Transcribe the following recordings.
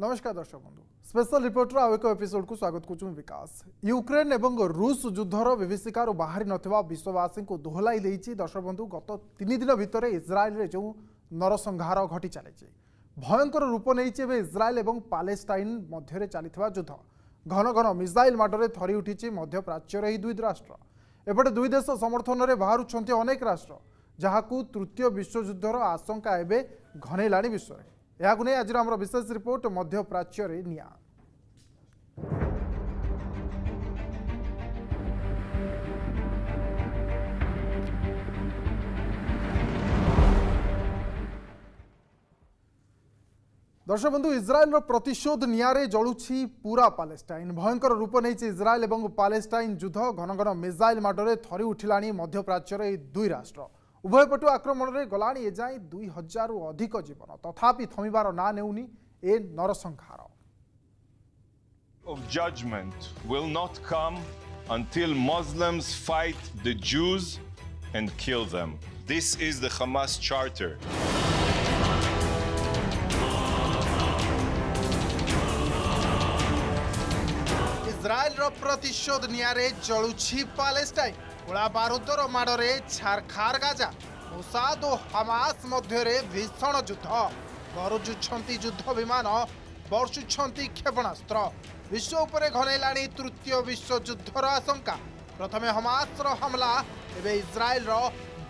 नमस्कार दर्शक बंधु स्पेशल रिपोर्टर आउ एक एपिसोड को स्वागत करूँ विकास यूक्रेन एवं रूस युद्धर विभीषिकार बाहरी नथिबा विश्ववासी को दोहलाई देइछि। दर्शक बंधु गत 3 दिन भितर इज्राएल रे जो नरसंहार घटी चली भयंकर रूप नहीं इज्राएल एवं पालेस्टाइन मध्य चली युद्ध घन घन मिसाइल माडरे थरी उठी मध्य प्राच्यर ही दुई राष्ट्र एपटे दुई देश समर्थन में बाहर अनेक राष्ट्र जहाँ तृतीय विश्वयुद्धर आशंका एवं घनैला विश्व में यह नहीं आज आम विशेष रिपोर्ट मध्य प्राच्य निया दर्शक बंधु इज्राएल प्रतिशोध नियारे जलुछि पूरा पालेस्टाइन भयंकर रूप नहीं इज्राएल और पालेस्टाइन युद्ध घन घन मिसाइल माडरे थरी उठिला मध्य प्राच्यर दुई राष्ट्र उभय पटु आक्रमण में गला एजाए 2000 अधिक जीवन तथापि थमिबार ना नेउनी ए नरसंहार of judgment will not come until Muslims fight the Jews and kill them. This is the Hamas charter. Israel रो प्रतिशोध नियारे जलुछि पालेस्टाइन गोला बारूदर माड़े छारखार गाजा मोसाद और हमास मध्य भीषण युद्ध गरुजुंट युद्ध विमान वर्षुंट क्षेपणास्त्र विश्व उपर घनैला तृतीय विश्वयुद्धर आशंका प्रथमे हमास हमला एवं इज्राएल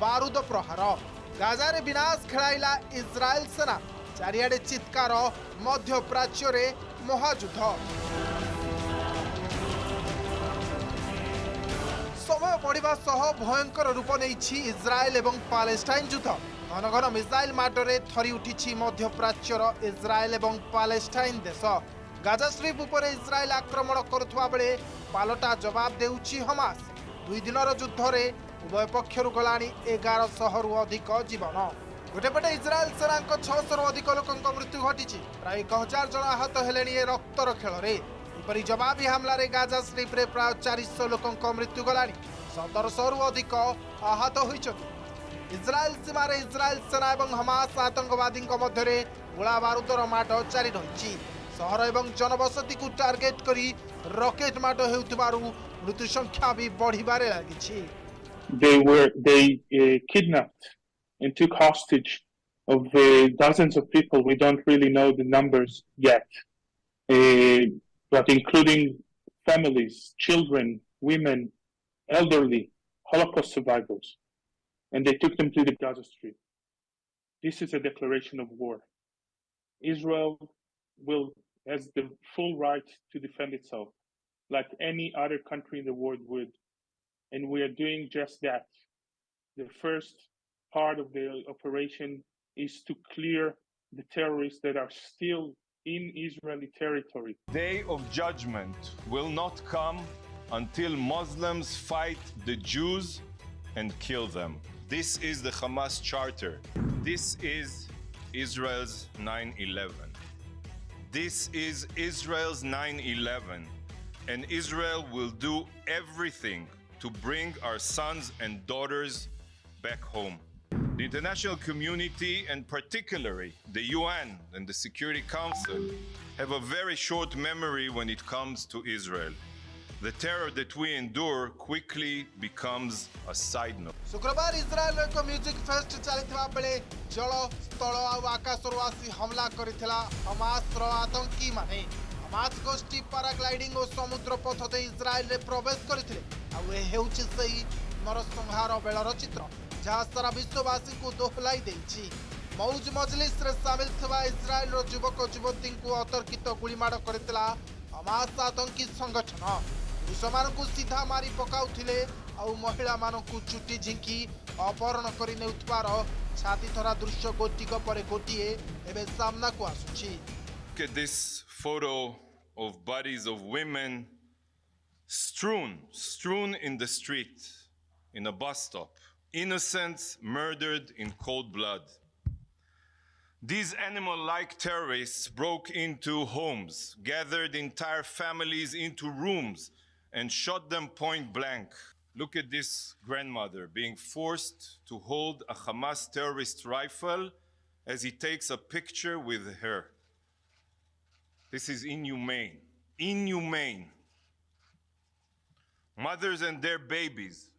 बारूद प्रहार गाजा रे विनाश खेलाइला इज्राएल सेना चारिआडे चित्कार मध्य प्राच्य महायुद्ध समय बढ़िया सह भयंकर रूप नहीं इज्राएल एवं पालेस्टाइन युद्ध घन घन मिसाइल माडरे थरी उठी मध्य प्राच्यर इज्राएल एवं पालेस्टाइन देश गाजा स्ट्रिप उपर इज्राएल आक्रमण करुवा बेले पालटा जवाब देउछि हमास दुई दिनर युद्ध रे उभय पक्षर गला 1100 रु अधिक जीवन गोटेपटे इज्राएल सेना 600 रु अधिक लोक मृत्यु घटी प्राय 1000 जन आहत हेले रक्तर खेल इपरी जवाबी हमला रे गाजा स्ट्रिप रे प्राय 400 लोक मृत्यु गला 1700 रु अधिक आहत होइछथि इज्राएल सीमार इज्राएल सेना और हमास आतंकवादी मध्य गोला बारूदर माड जारी रही सहर और जनबसती को टार्गेट करी रॉकेट माड हेउथिबारु मृत्यु संख्या भी बढ़िबारे लागिछि। They kidnapped and took hostage of dozens of people. We don't really know the numbers yet, but including families, children, women, elderly, Holocaust survivors, and they took them to the Gaza Strip. This is a declaration of war. Israel has the full right to defend itself, like any other country in the world would, and we are doing just that. The first part of the operation is to clear the terrorists that are still in Israeli territory. Day of judgment will not come until Muslims fight the Jews and kill them. This is the Hamas charter. This is Israel's 9/11. This is Israel's 9/11. And Israel will do everything to bring our sons and daughters back home. The international community, and particularly the UN and the Security Council, have a very short memory when it comes to Israel. The terror that we endure quickly becomes a side note. शुक्रवार इज्राएल एक music fest चलता बेले जल स्थल और आकाश आसी हमला करथिला Hamas आतंकी माने हमास गोष्ठी पैराग्लाइडिंग और समुद्र पथ दे इज्राएल रे प्रवेश करथिले आ ए हेउछि सही नरसंहार बेलर चित्र जहाँ सारा विश्ववासी को दोहलाई देछि मौज मजलिस रे शामिल थवा इज्राएल रो युवक युवती को अतर्कित गुलीमाड़ करथिला हमास आतंकी संगठन पुरुष सीधा मारी पकाउथिले आउ महिला मानकु चुटी झिंकी अपहरण करि नेउथबार छाती थरा दृश्य गोटिक परे गोटिए एबे सामना को आसुछि। Look at this photo of bodies of women strewn in the street, in a bus stop, innocents murdered in cold blood. These animal-like terrorists broke into homes, gathered entire families into rooms, and shot them point blank. Look at this grandmother being forced to hold a Hamas terrorist rifle as he takes a picture with her. This is inhumane. Inhumane. Mothers and their babies,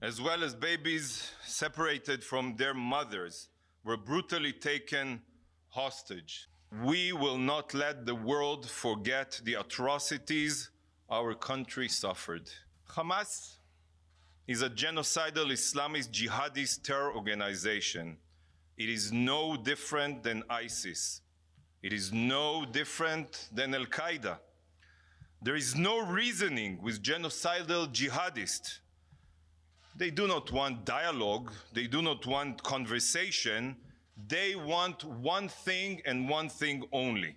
as well as babies separated from their mothers, were brutally taken hostage. We will not let the world forget the atrocities our country suffered. Hamas is a genocidal Islamist jihadist terror organization. It is no different than ISIS. It is no different than Al-Qaeda. There is no reasoning with genocidal jihadists. They do not want dialogue. They do not want conversation. They want one thing and one thing only: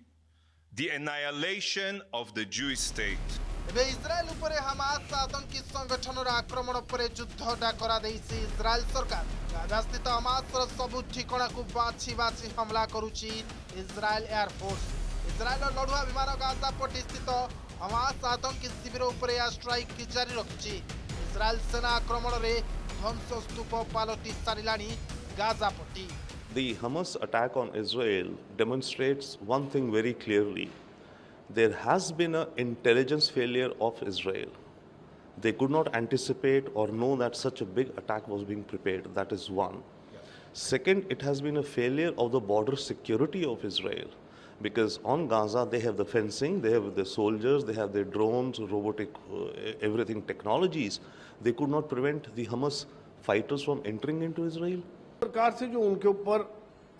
the annihilation of the Jewish state. ଏବେ Israel ଉପରେ Hamas ଆତଙ୍କୀ ସଂଗଠନର ଆକ୍ରମଣ ପରେ ଯୁଦ୍ଧ ଡାକରା ଦେଇଛି Israel ସରକାର। ଗାଜା ସ୍ଥିତ ହାମାସର ସବୁ ଠିକଣାକୁ ବାଛି ବାଛି ହମଲା କରୁଛି ଇସ୍ରାଏଲ ଏୟାରଫୋର୍ସ। ଇସ୍ରାଏଲର ଲଢୁଆ ବିମାନ ଗାଜା ପଟ୍ଟି ସ୍ଥିତ ହାମାସ ଆତଙ୍କୀ ଶିବିର ଉପରେ ଏୟାର ଷ୍ଟ୍ରାଇକ୍ ଜାରି ରଖିଛି। ଇସ୍ରାଏଲ ସେନା ଆକ୍ରମଣରେ ଧ୍ୱଂସ ସ୍ତୂପ ପାଲଟି ସାରିଲାଣି Gaza Patti. The Hamas attack on Israel demonstrates one thing very clearly. There has been an intelligence failure of Israel. They could not anticipate or know that such a big attack was being prepared. That is one. Second, it has been a failure of the border security of Israel. Because on Gaza, they have the fencing, they have the soldiers, they have their drones, robotic, everything technologies. They could not prevent the Hamas fighters from entering into Israel. सरकार से जो उनके ऊपर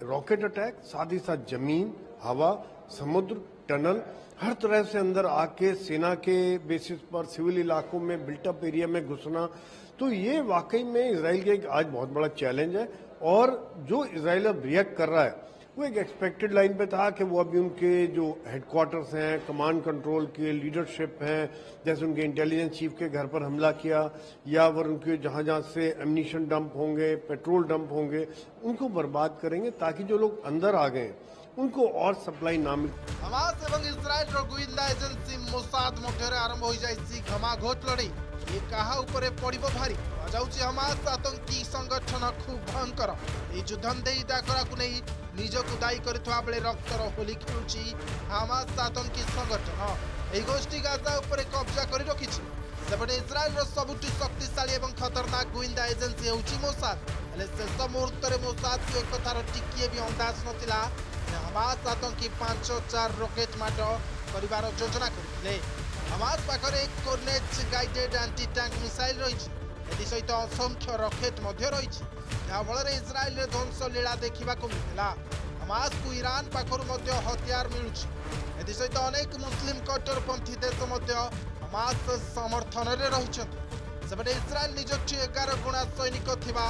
rocket attack, साथ ही साथ जमीन, हवा, समुद्र, टनल, हर तरह से अंदर आके सेना के बेसिस पर सिविल इलाकों में बिल्टअप एरिया में घुसना, तो ये वाकई में इजराइल के एक आज बहुत बड़ा चैलेंज है। और जो इजराइल अब रिएक्ट कर रहा है वो एक एक्सपेक्टेड लाइन पे था कि वो अभी उनके जो हेडक्वार्टर्स हैं, कमांड कंट्रोल के लीडरशिप हैं, जैसे उनके इंटेलिजेंस चीफ के घर पर हमला किया, या वो उनके जहां जहां से एम्यूनिशन डंप होंगे, पेट्रोल डंप होंगे, उनको बर्बाद करेंगे ताकि जो लोग अंदर आ गए उनको और सप्लाई ना मिले। हमास एवं इस्राएल गोइंदा एजेंसी मोसाद मध्य आरंभ हो जाए घमाघोट लड़ई। ये कहा उपरे पड़िबो भारी जाउची हमास आतंकी संगठन खूब भयंकर। ये युद्धंदेही डाकरा को नहीं निजकु दायी करथवा बेले रक्तर होली खेलुची हमास आतंकी संगठन। एही गोष्ठी गाजा उपरे कब्जा करि रखिछि। सेपटे इस्राएल सबुठु शक्तिशाली एवं खतरनाक गोइंदा एजेंसी होउची मोसाद। हेले शेष मुहूर्त रे मोसाद को एक कथार टिकिए भी अंदाज नथिला हमास आतंकी 5-4 रॉकेट माड परिवार योजना करथिले। हमास पाखरे Kornet guided anti tank missile रही सहित असंख्य रॉकेट जहाँफल इस्राएल ध्वंस लीला देखा मिलता। हमास को ईरान पाखर हथियार मिलूँ। सहित अनेक मुस्लिम कट्टरपंथी देश हमास समर्थन में रही। सेपटे इस्राएल निजठू 11 गुणा सैनिक थिबा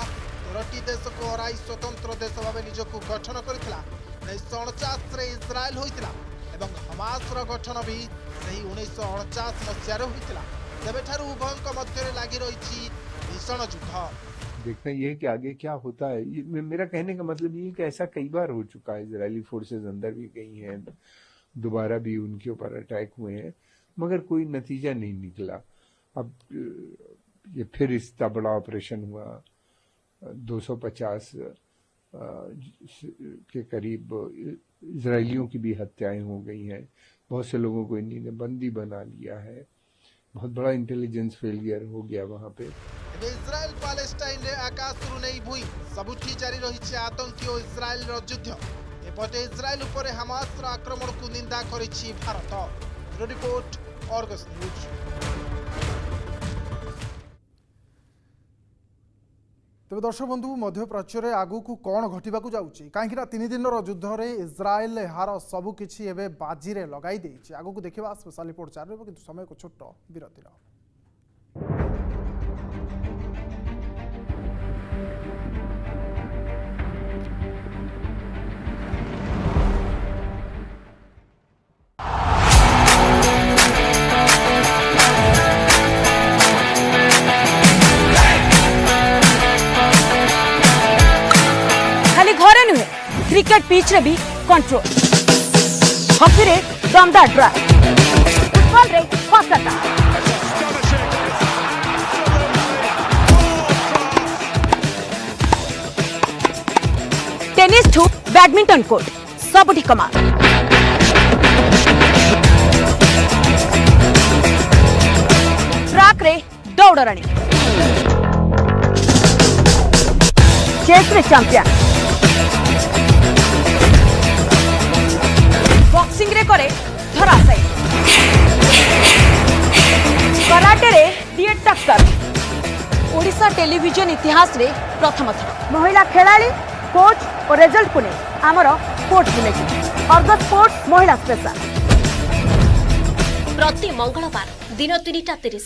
13टी देश को हराई स्वतंत्र देश भाव निजक गठन करथिला। 1949 रे इस्राएल होइतिला एवं हमासर गठन भी सही 1949 मसीहार होइतिला। तेबेठारु उभयଙ୍କ ମଧ୍ୟରେ ଲାଗି ରହିଛି भीषण युद्ध। देखना ये है कि आगे क्या होता है। मेरा कहने का मतलब ये कि ऐसा कई बार हो चुका है। इजरायली फोर्सेस अंदर भी गई हैं, दोबारा भी उनके ऊपर अटैक हुए हैं, मगर कोई नतीजा नहीं निकला। अब ये फिर इतना बड़ा ऑपरेशन हुआ, 250 के करीब इजरायलियों की भी हत्याएं हो गई हैं। बहुत से लोगों को इन्हीं ने बंदी बना लिया है। बहुत बड़ा इंटेलिजेंस फेलियर हो गया वहां पे। इस्राएल पैलेस्टाइन रे आकाश रु नहीं भूई सबुठी जारी रही आतंकी और इस्राएल युद्ध। एपटे इस्राएल उपर हमास आक्रमण को निंदा करिछि Bharat. Bureau report Argus news. तेज दर्शक बंधु मध्यप्राच्य में आगू कौन घटवा जाऊँगी कहीं 3 दिन युद्ध में इस्राएल यार सबुकिछि बाजी रे लगाई देछि। आगू देखा स्पेशल रिपोर्ट जारी कि समय को छोट विरतिर। क्रिकेट पिच रे भी कंट्रोल, हॉकी रे दमदार ड्राइव, फुटबॉल रे फास्ट अटैक, टेनिस ठू बैडमिंटन कोर्ट सबुठी कमाल। ट्रैक रे दौड़राणी चेस रे चैंपियन बॉक्सिंग रे करे धराशायी कराटे रे दिए टक्कर ओडिशा टेलीविजन इतिहास रे प्रथम थर महिला खिलाड़ी कोच और रिजल्ट को नहीं आमर स्पोर्ट्स बुलेटिन अर्गस स्पोर्ट्स महिला स्पेशल प्रति मंगलवार दिन 3:30 रे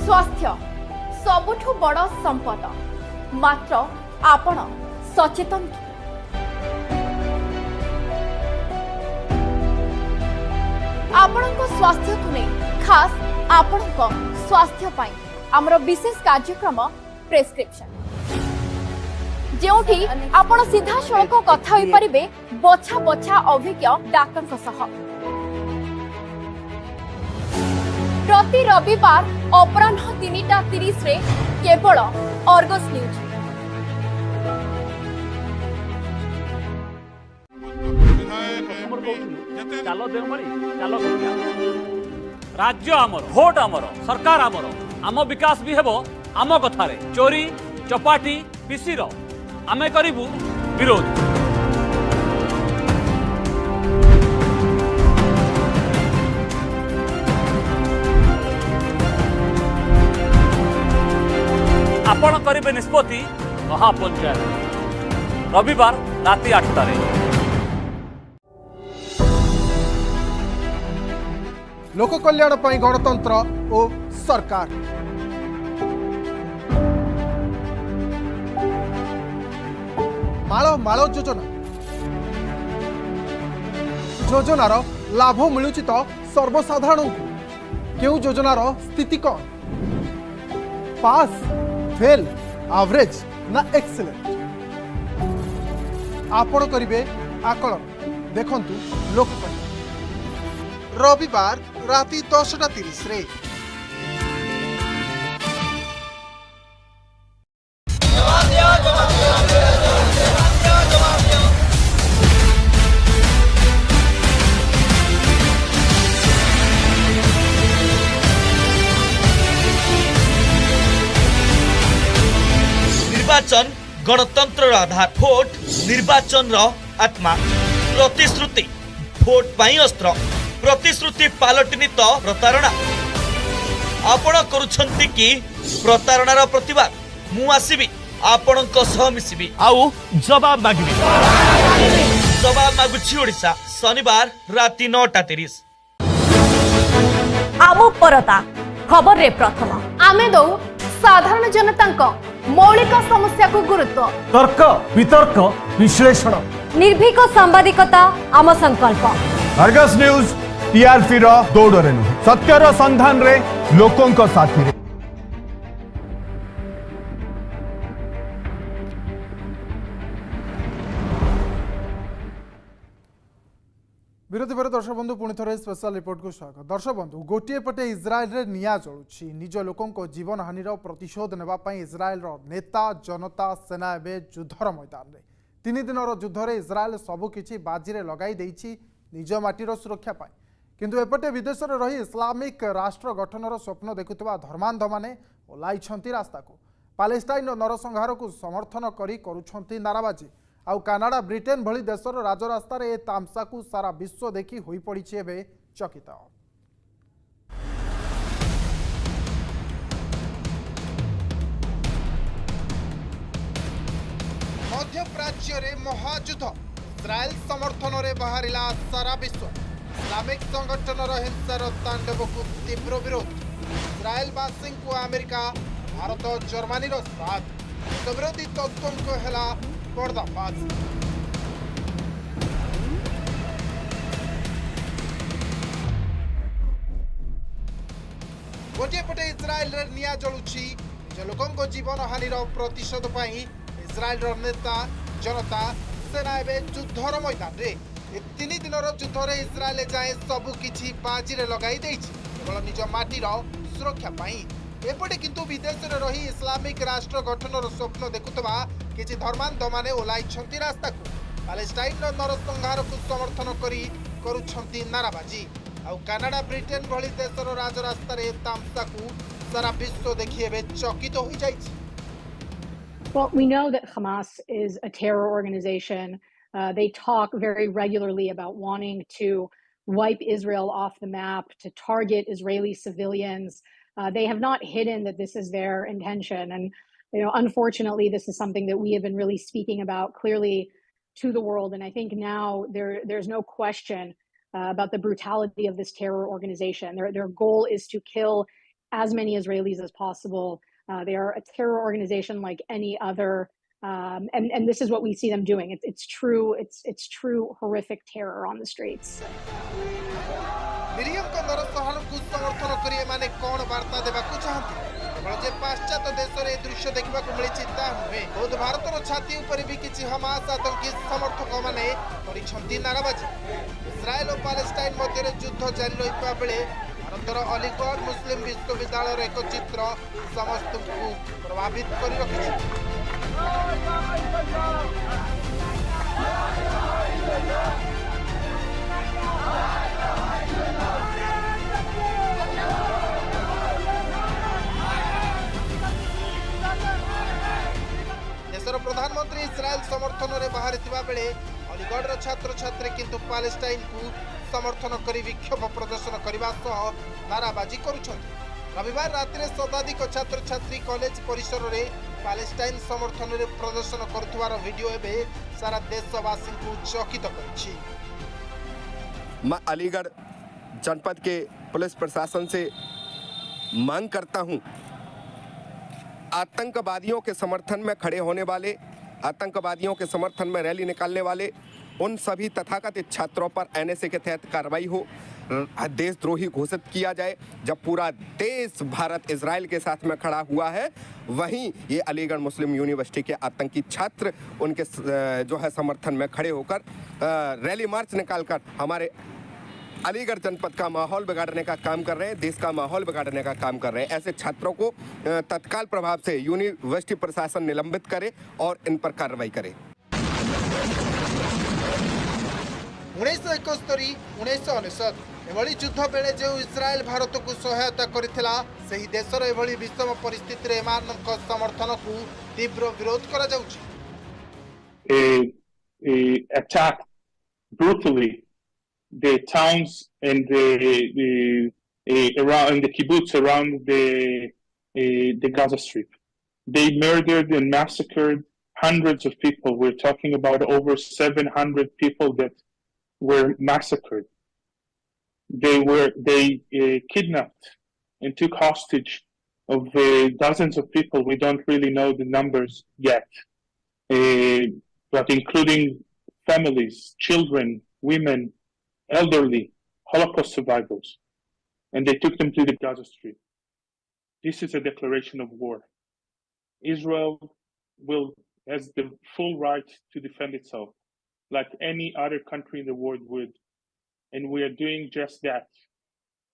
स्वास्थ्य सबुठु बड़ संपद मात्र आपण सचेतन आपणक स्वास्थ्य को नहीं खास आपणक स्वास्थ्य पाई आमर विशेष कार्यक्रम प्रेस्क्रिप्शन जेउठी आपण सीधा सड़क कथा होई परिबे बछा बछा अभिज्ञ डाक्टर सह प्रति रविवार अपराह्न 3:30 रे केवल अर्गस न्यूज राज्य आमर भोट आमर सरकार आमर आम विकास भी हेबो आम कथारे चोरी चपाटी पिसीर आमे करिबु विरोध आपण करिबे निष्पत्ति महापंचायत रविवार राति 8टारे लोक कल्याण पर गणतंत्र और सरकार माଳ माଳ योजना योजनार लाभ मिलुची तो सर्वसाधारण को क्यों योजनार स्थिति कौन पास फेल एवरेज ना एक्सीलेंट आपण करिवे आकलन देखंतु लोक रविवार राति 10:30 रे निर्वाचन गणतंत्र आधार भोट निर्वाचन आत्मा प्रतिश्रुति भोट पाई अस्त्र प्रतिश्रुति पालटनी तो प्रतारणा आपण करुछंती कि प्रतारणार प्रतिवाद मु आसीबी आपणक सह मिसिबी आउ जवाब मागिबी जवाब मागुछि ओडिशा शनिवार राति 9:30 आमु परता खबर रे प्रथम आमे दो साधारण जनता मौलिक समस्या को गुरुत्व तर्क वितर्क विश्लेषण निर्भीक सांबादिकता आम संकल्प अर्गस न्यूज टीआरपी रो दौड़रे नुहे सत्यर संधान रे लोकों को साथी रे विरोधी पर दर्शक बंधु पुणी थे स्पेशल रिपोर्ट को स्वागत दर्शक बंधु गोटे पटे इज्राएल रे निया जलुछि निज लोकों जीवन हानिर प्रतिशोध नेबापई इज्राएल नेता जनता सेना एवं युद्धर मैदान में 3 दिनर युद्ध में इज्राएल सबुकिछि बाजी लगाई देइछि निज माटीर सुरक्षा पाई किंतु एपटे विदेश में रही इस्लामिक राष्ट्र गठनर स्वप्न देखुवा धर्मांध माने ओह्लाइछंती रास्ता को पालेस्टाइन नरसंहार को समर्थन करी करुछंती नाराबाजी आउ कानाडा ब्रिटेन भली देशर राजरास्तार ए तामसा को सारा विश्व देखी होई पड़िछि एबे चकित मध्यप्राच्य रे महायुद्ध इस्राएल समर्थन रे बाहरिला सारा विश्व इस्लामिक संगठन हिंसार तांडव को तीव्र विरोध इस्राएलवासी को अमेरिका भारत जर्मनी साथ विरोधी तत्वों को हेला पर्दाफाश गोटे पटे इस्राएल रे निया जलुछि निज लोकों जीवन हानिर प्रतिशोध पाई इस्राएल नेता जनता सेना एवं युद्धर मैदान रे 3 दिनर युद्ध रे इस्राएल जाए सबु किछि बाजी रे लगाई देछि केवल निज माटीर सुरक्षा पाई एपटे किंतु विदेश में रही इस्लामिक राष्ट्र गठनर स्वप्न देखुवा किसी धर्मांध माने ओह्लाई रास्ता को पैलेस्टाइन नरसंहार को समर्थन करुछंती नाराबाजी आउ कनाडा ब्रिटेन भली देशर राजरास्ता रे तामसा को सारा विश्व देखिए चकित हो जाइछि। Well, we know that Hamas is a terror organization. They talk very regularly about wanting to wipe Israel off the map, to target Israeli civilians. They have not hidden that this is their intention. And, unfortunately, this is something that we have been really speaking about clearly to the world. And I think now there's no question about the brutality of this terror organization. Their goal is to kill as many Israelis as possible. They are a terror organization like any other, and this is what we see them doing. It's true horrific terror on the streets. Miriam को नरसंहार को समर्थन करिए माने कोन वार्ता देबाकू चाहନ୍ତି केवल जे पाश्चात्य देश रे दृश्य देखबा को मिली चिंता हुए खुद भारतर छाती ऊपर भी किछि हमास आतंकी समर्थक माने करिछंती नाराबाजी। इस्राएल और पैलेस्टाइन मध्य युद्ध जारी रहिबा बेले भारतर अलीगढ़ मुस्लिम विश्वविद्यालय एक चित्र समस्त को प्रभावित कर रखिछि। देशर प्रधानमंत्री इस्राएल समर्थन में बाहर बेले अलीगढ़ छात्र छात्री किंतु पैलेस्टाइन को समर्थन कर विक्षोभ प्रदर्शन करने नाराबाजी करुछंती। रविवार राति शताधिक छात्र छात्री कॉलेज परिसर में पैलेस्टाइन समर्थन में प्रदर्शन करुवार वीडियो एवं सारा देशवासी को चकित करिछि। मैं अलीगढ़ जनपद के पुलिस प्रशासन से मांग करता हूं, आतंकवादियों के समर्थन में खड़े होने वाले, आतंकवादियों के समर्थन में रैली निकालने वाले उन सभी तथाकथित छात्रों पर एनएसए के तहत कार्रवाई हो, देशद्रोही घोषित किया जाए। जब पूरा देश भारत इजराइल के साथ में खड़ा हुआ है, वहीं ये अलीगढ़ मुस्लिम यूनिवर्सिटी के आतंकी छात्र उनके जो है समर्थन में खड़े होकर रैली मार्च निकालकर हमारे अलीगढ़ जनपद का माहौल बिगाड़ने का काम कर रहे हैं, देश का माहौल बिगाड़ने का काम कर रहे हैं। ऐसे छात्रों को तत्काल प्रभाव से यूनिवर्सिटी प्रशासन निलंबित करे और इन पर कार्रवाई करे। 1971-1999 एभली युद्ध बेले जो इस्राएल भारत को सहायता करथिला सही देशर एभली विषम परिस्थिति रे एमानक समर्थन को तीव्र विरोध करा जाउछि। Attack brutally the towns and around the kibbutz around the Gaza Strip. They murdered and massacred hundreds of people. We're talking about over 700 people that were massacred. They kidnapped and took hostage of dozens of people. We don't really know the numbers yet, but including families, children, women, elderly, Holocaust survivors, and they took them to the Gaza Strip. This is a declaration of war. Israel has the full right to defend itself, like any other country in the world would, and we are doing just that.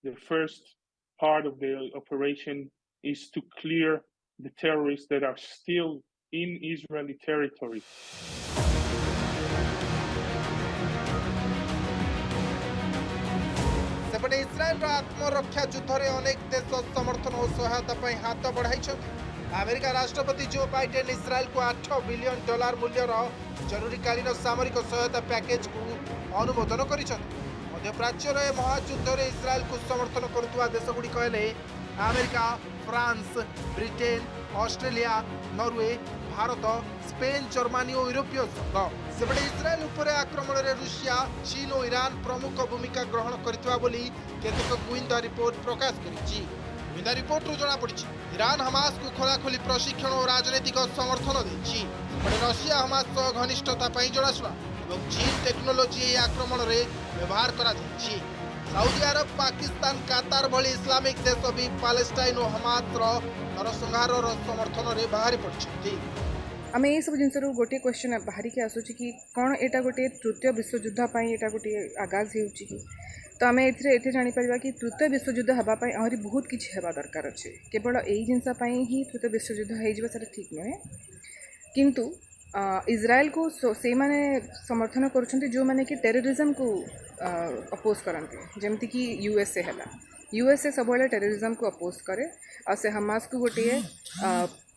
The first part of the operation is to clear the terrorists that are still in Israeli territory. सेपटे इस्राएल आत्मरक्षा युद्ध में अनेक देश समर्थन और सहायता हाथ बढ़ाई। अमेरिका राष्ट्रपति जो बाइडेन इस्राएल को $8 बिलियन मूल्यर जरूरीकालीन सामरिक सहायता पैकेज को अनुमोदन कर मध्यप्राच्यर महायुद्ध में इस्राएल को समर्थन करुवा देशगुड़िक हेले America, France, Britain, Australia, Norway, Bharat, Spain, Germany और यूरोपीय संघ। सेपटे इस्राएल उपर आक्रमण में रूसिया, चीन और ईरान प्रमुख भूमिका ग्रहण करथिबा बोली केतक गुइंदा रिपोर्ट प्रकाश करिछि। गुइंदा रिपोर्ट जना पड़ी ईरान हमास को खोलाखोली प्रशिक्षण और राजनीतिक समर्थन देछि। रशिया हमास सह घनिष्ठता जनाशुना और चीन टेक्नोलोजी आक्रमण में व्यवहार करा जाइछि। सऊदी अरब, पाकिस्तान, कातार भली इस्लामिक देश भी पैलेस्टाइन और हमास नरसंहार समर्थन में बाहरी पड़छंती। आम ये सब जिन गोटे क्वेश्चन बाहर के आसूँ कि कौन एटा गोटे तृतीय विश्वयुद्ध एटा गोटे आगाज हो तो आम ये जापर कि तृतीय विश्वयुद्ध हाँपाई आहरी बहुत किसी हेबा दरकार अच्छे केवल यही जिनपाई ही तृतीय विश्वयुद्ध हो ठीक नुहे किंतु इज्राएल को से माने समर्थन कर जो माने कि टेररिज्म को अपोज करते जमती कि यूएसए है यूएसए सब टेररिज्म को अपोज करे और से हमास को गोटे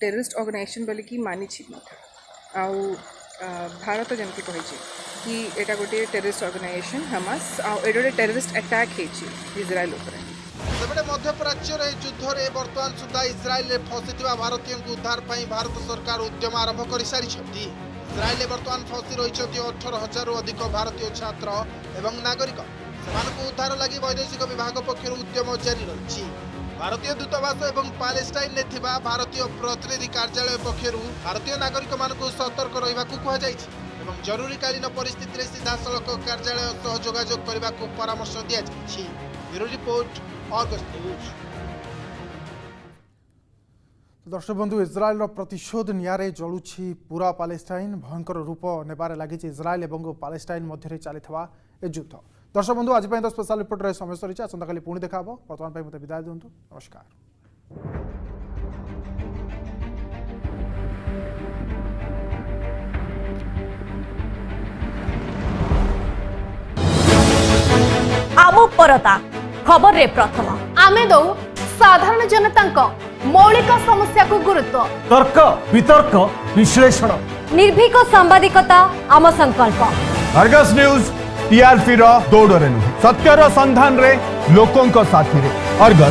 टेररिस्ट ऑर्गेनाइजेशन बोली कि मानी आउ भारत जमती कही कि एटा गोटे टेररिस्ट ऑर्गेनाइजेशन हमास आउ गोटे टेररिस्ट अटैक इज्राएल सेबडे मध्यप्राच्यर युद्ध में वर्तमान सुधा इज्राएल फसी भारतीयों को उद्धार पर भारत सरकार उद्यम आरंभ कर सारी इज्राएल वर्तमान फसी रही 18,000 अधिक भारतीय छात्र एवं नागरिक से उद्धार लगी वैदेशिक विभाग पक्षर उद्यम जारी रही भारतीय दूतावास एवं पैलेस्टाइन में थिबा भारतीय प्रतिनिधि कार्यालय पक्षर भारतीय नागरिक मानक सतर्क रहा एवं जरूरीकालीन परिस्थिति में सीधा सड़क कार्यालय सह जोगाजोग करने को परामर्श दि ब्यूरो रिपोर्ट ऑगस्ट न्यूज। दर्शक बंधु इज्राएल प्रतिशोध नियारे जलुछि पूरा पैलेस्टाइन भयंकर रूप नेबारे लगी इज्राएल एवं पैलेस्टाइन मध्य चली युद्ध। दर्शक बंधु आज स्पेशल रिपोर्ट समय सरी आसंता काली पुणी देखा बर्तमान मत विदाय दिंतु नमस्कार। आमो परता खबर रे प्रथम आमे दो साधारण जनता मौलिक समस्या को गुरुत्व तर्क वितर्क विश्लेषण निर्भीक सांबादिकता आम संकल्प अर्गस न्यूज टीआरपी रो दौड़ नुहे सत्यर संधान रे लोकों साथी रे अर्गस।